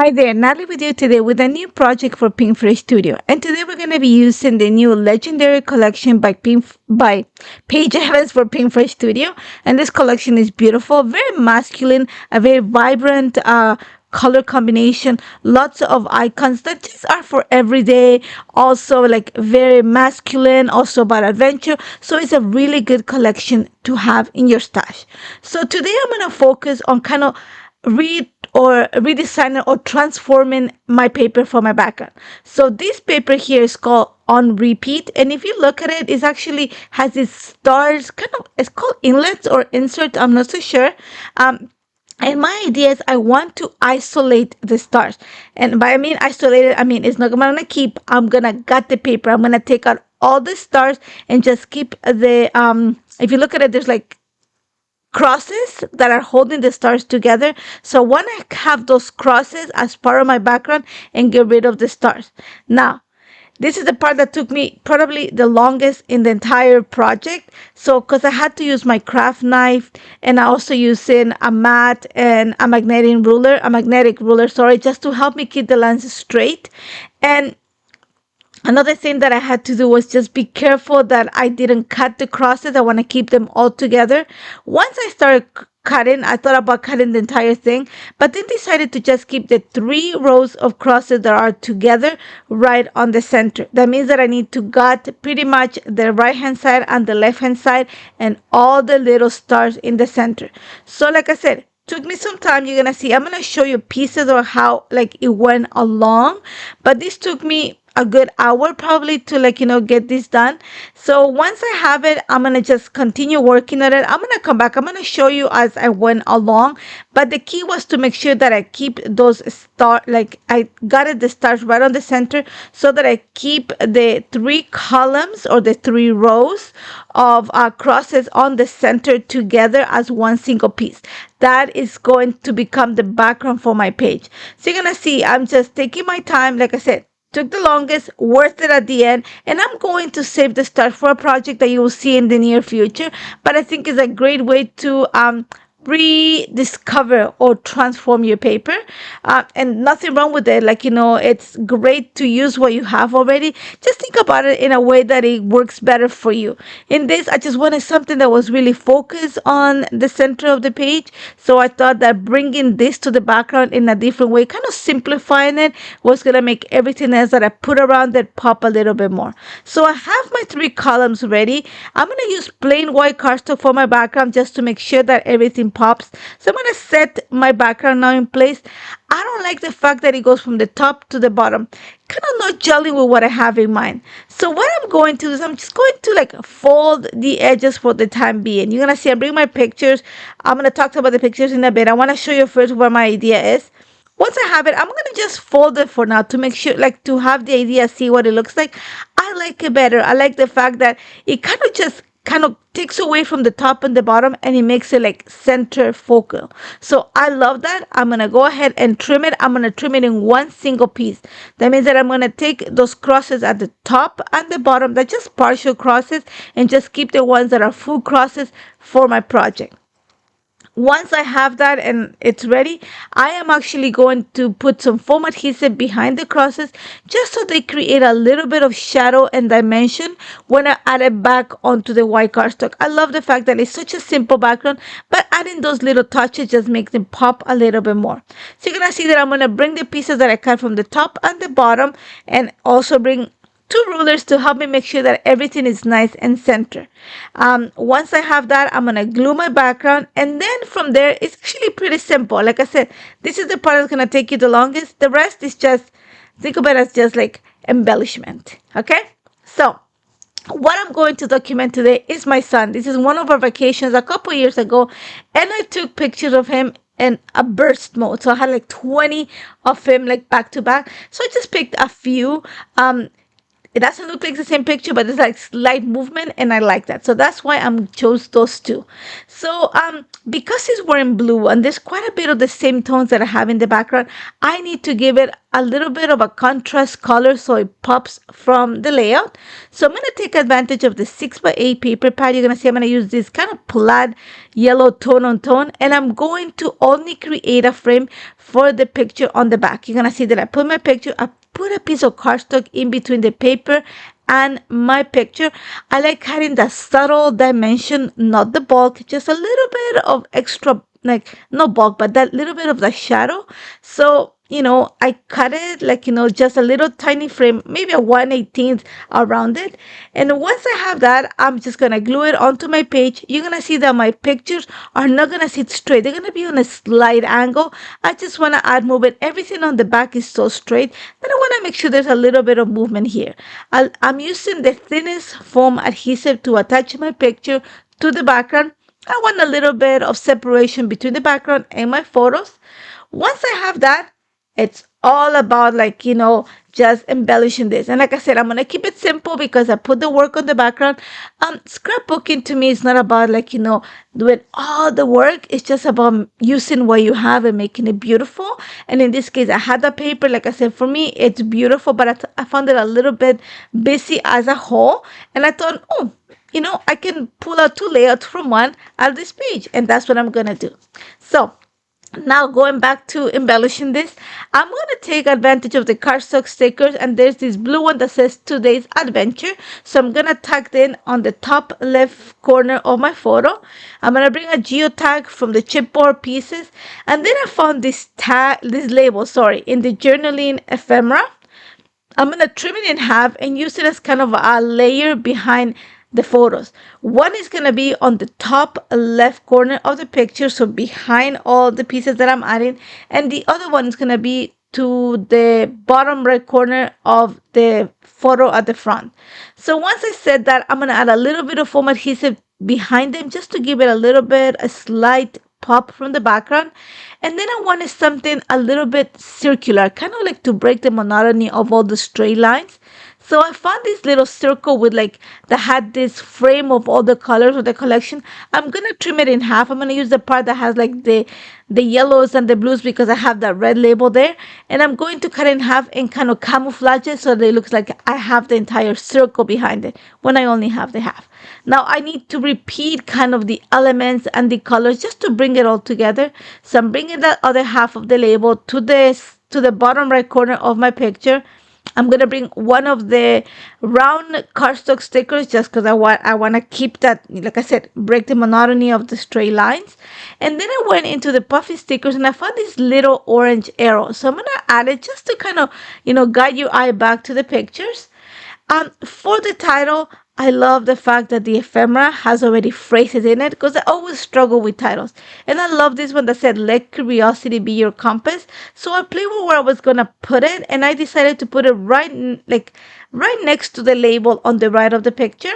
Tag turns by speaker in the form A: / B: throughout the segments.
A: Hi there, Natalie with you today with a new project for Pinkfresh Studio. And today we're going to be using the new Legendary collection by Paige Evans for Pinkfresh Studio. And this collection is beautiful, very masculine, a very vibrant color combination, lots of icons that just are for everyday, also like very masculine, also about adventure. So it's a really good collection to have in your stash. So today I'm going to focus on kind of read or redesigning or transforming my paper for my background. So this paper here is called on repeat, and if you look at it, it actually has these stars, kind of, it's called inlets or inserts, I'm not so sure. And my idea is I want to isolate the stars. And by I mean isolated, I mean it's not gonna keep, I'm gonna gut the paper. I'm gonna take out all the stars and just keep the if you look at it, there's like crosses that are holding the stars together. So I want to have those crosses as part of my background and get rid of the stars. Now, this is the part that took me probably the longest in the entire project. So, because I had to use my craft knife and I also using a mat and a magnetic ruler, sorry, just to help me keep the lines straight. And another thing that I had to do was just be careful that I didn't cut the crosses. I want to keep them all together. Once I started cutting, I thought about cutting the entire thing, but then decided to just keep the 3 rows of crosses that are together right on the center. That means that I need to gut pretty much the right hand side and the left hand side and all the little stars in the center. So like I said, took me some time. You're gonna see, I'm gonna show you pieces of how like it went along, but this took me a good hour probably to get this done. So once I have it, I'm gonna just continue working on it. I'm gonna come back, I'm gonna show you as I went along, but the key was to make sure that I keep those star, like I got it the stars right on the center, so that I keep the 3 columns or the 3 rows of crosses on the center together as one single piece. That is going to become the background for my page. So you're gonna see I'm just taking my time. Like I said, took the longest, worth it at the end, and I'm going to save the start for a project that you will see in the near future. But I think it's a great way to rediscover or transform your paper, and nothing wrong with it. It's great to use what you have already. Just think about it in a way that it works better for you. In this, I just wanted something that was really focused on the center of the page, so I thought that bringing this to the background in a different way, kind of simplifying it, was going to make everything else that I put around it pop a little bit more. So I have my 3 columns ready. I'm going to use plain white cardstock for my background just to make sure that everything pops. So I'm going to set my background now in place. I don't like the fact that it goes from the top to the bottom, kind of not gelling with what I have in mind. So what I'm going to do is I'm just going to fold the edges for the time being. You're going to see I bring my pictures. I'm going to talk about the pictures in a bit. I want to show you first what my idea is. Once I have it, I'm going to just fold it for now to make sure, to have the idea, see what it looks like. I like it better. I like the fact that it kind of takes away from the top and the bottom, and it makes it like center focal. So I love that. I'm going to go ahead and trim it. I'm going to trim it in one single piece. That means that I'm going to take those crosses at the top and the bottom, that's just partial crosses, and just keep the ones that are full crosses for my project. Once I have that and it's ready, I am actually going to put some foam adhesive behind the crosses, just so they create a little bit of shadow and dimension when I add it back onto the white cardstock. I love the fact that it's such a simple background, but adding those little touches just makes them pop a little bit more. So you're gonna see that I'm gonna bring the pieces that I cut from the top and the bottom, and also bring 2 rulers to help me make sure that everything is nice and center. Once I have that, I'm gonna glue my background, and then from there it's actually pretty simple. Like I said, this is the part that's gonna take you the longest. The rest is just, think of it as just like embellishment. Okay, so what I'm going to document today is my son. This is one of our vacations a couple years ago, and I took pictures of him in a burst mode. So I had like 20 of him, like back to back. So I just picked a few. it doesn't look like the same picture, but it's like slight movement, and I like that. So that's why I'm chose those two. So because it's wearing blue and there's quite a bit of the same tones that I have in the background, I need to give it a little bit of a contrast color so it pops from the layout. So I'm gonna take advantage of the 6x8 paper pad. You're gonna see I'm gonna use this kind of plaid yellow tone on tone, and I'm going to only create a frame for the picture on the back. You're gonna see that I put my picture, I put a piece of cardstock in between the paper and my picture. I like having that subtle dimension, not the bulk, just a little bit of extra, like no bulk, but that little bit of the shadow. So, I cut it like, just a little tiny frame, maybe a 1/18th around it. And once I have that, I'm just going to glue it onto my page. You're going to see that my pictures are not going to sit straight. They're going to be on a slight angle. I just want to add movement. Everything on the back is so straight that I want to make sure there's a little bit of movement here. I'm using the thinnest foam adhesive to attach my picture to the background. I want a little bit of separation between the background and my photos. Once I have that, it's all about like, just embellishing this. And like I said, I'm going to keep it simple because I put the work on the background. Scrapbooking to me is not about like, doing all the work. It's just about using what you have and making it beautiful. And in this case, I had the paper. Like I said, for me, it's beautiful, but I found it a little bit busy as a whole. And I thought, oh, I can pull out two layouts from one out of this page. And that's what I'm going to do. So now going back to embellishing this, I'm going to take advantage of the cardstock stickers, and there's this blue one that says today's adventure. So I'm going to tag it in on the top left corner of my photo. I'm going to bring a geotag from the chipboard pieces, and then I found this label, in the journaling ephemera. I'm going to trim it in half and use it as kind of a layer behind the photos. One is going to be on the top left corner of the picture, so behind all the pieces that I'm adding, and the other one is going to be to the bottom right corner of the photo at the front. So once I said that, I'm going to add a little bit of foam adhesive behind them just to give it a slight pop from the background. And then I wanted something a little bit circular, kind of like to break the monotony of all the straight lines. So I found this little circle with that had this frame of all the colors of the collection. I'm going to trim it in half. I'm going to use the part that has the yellows and the blues because I have that red label there. And I'm going to cut it in half and kind of camouflage it so that it looks like I have the entire circle behind it when I only have the half. Now I need to repeat kind of the elements and the colors just to bring it all together. So I'm bringing that other half of the label to the bottom right corner of my picture. I'm going to bring one of the round cardstock stickers just because I want to keep that, like I said, break the monotony of the straight lines. And then I went into the puffy stickers and I found this little orange arrow. So I'm going to add it just to kind of, guide your eye back to the pictures. For the title, I love the fact that the ephemera has already phrases in it because I always struggle with titles. And I love this one that said, let curiosity be your compass. So I played with where I was going to put it, and I decided to put it right next to the label on the right of the picture.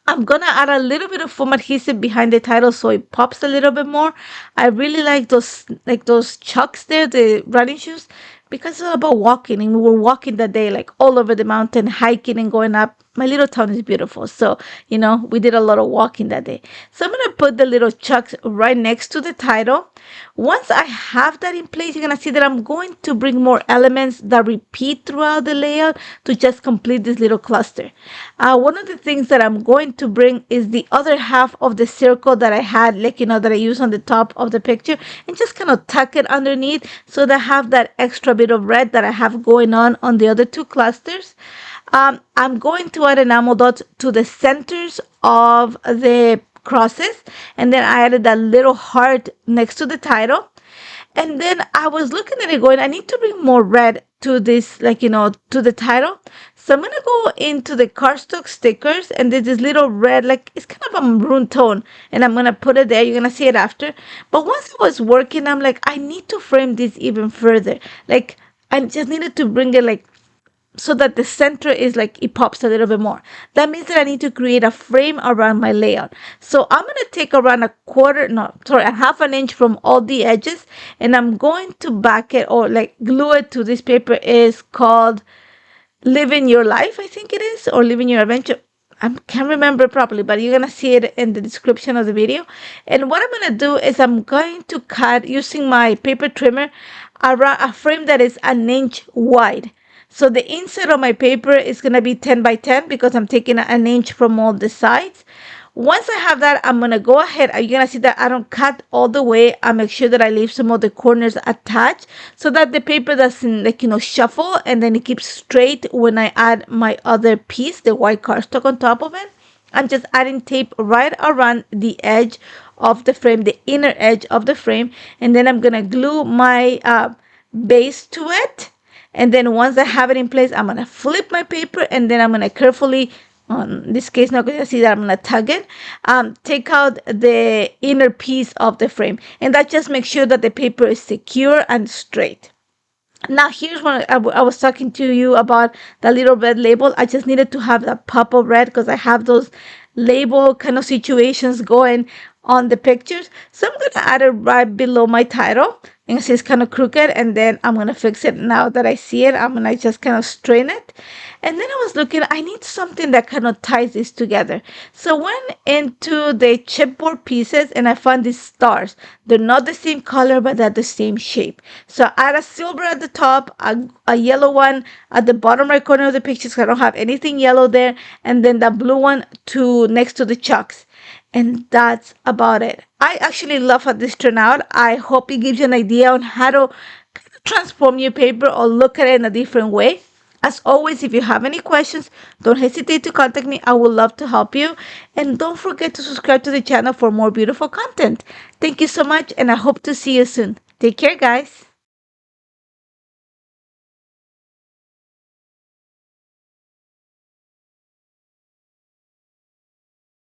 A: I'm going to add a little bit of foam adhesive behind the title so it pops a little bit more. I really like those chucks there, the running shoes, because it's all about walking, and we were walking that day all over the mountain, hiking and going up. My little town is beautiful, so we did a lot of walking that day. So I'm gonna put the little chucks right next to the title. Once I have that in place, you're gonna see that I'm going to bring more elements that repeat throughout the layout to just complete this little cluster. One of the things that I'm going to bring is the other half of the circle that I had, that I use on the top of the picture, and just kind of tuck it underneath so that I have that extra bit of red that I have going on the other two clusters. I'm going to add enamel dots to the centers of the crosses, and then I added that little heart next to the title. And then I was looking at it going, I need to bring more red to this, to the title. So I'm going to go into the cardstock stickers, and there's this little red, it's kind of a maroon tone, and I'm going to put it there. You're going to see it after. But once I was working, I'm like, I need to frame this even further. I just needed to bring it so that the center is it pops a little bit more. That means that I need to create a frame around my layout. So I'm going to take around a half an inch from all the edges, and I'm going to back it or glue it to this paper is called living your life, I think it is, or living your adventure. I can't remember properly, but you're gonna see it in the description of the video. And what I'm gonna do is I'm going to cut using my paper trimmer around a frame that is an inch wide. So the inside of my paper is gonna be 10 by 10 because I'm taking an inch from all the sides. Once I have that, I'm gonna go ahead. You're gonna see that I don't cut all the way. I make sure that I leave some of the corners attached so that the paper doesn't, like, shuffle, and then it keeps straight when I add my other piece, the white cardstock on top of it. I'm just adding tape right around the edge of the frame, the inner edge of the frame, and then I'm gonna glue my base to it. And then once I have it in place, I'm gonna flip my paper, and then I'm gonna carefully, in this case, not gonna see that I'm gonna tug it, take out the inner piece of the frame, and that just makes sure that the paper is secure and straight. Now here's when I was talking to you about the little red label. I just needed to have that pop of red because I have those label kind of situations going on the pictures. So I'm going to add it right below my title. And see it's kind of crooked, and then I'm going to fix it. Now that I see it, I'm going to just kind of straighten it. And then I was looking, I need something that kind of ties this together. So went into the chipboard pieces and I found these stars. They're not the same color, but they're the same shape. So I add a silver at the top, a yellow one at the bottom right corner of the picture, so I don't have anything yellow there, and then the blue one next to the chucks. And that's about it. I actually love how this turned out. I hope it gives you an idea on how to transform your paper or look at it in a different way. As always, if you have any questions, don't hesitate to contact me. I would love to help you. And don't forget to subscribe to the channel for more beautiful content. Thank you so much, and I hope to see you soon. Take care, guys.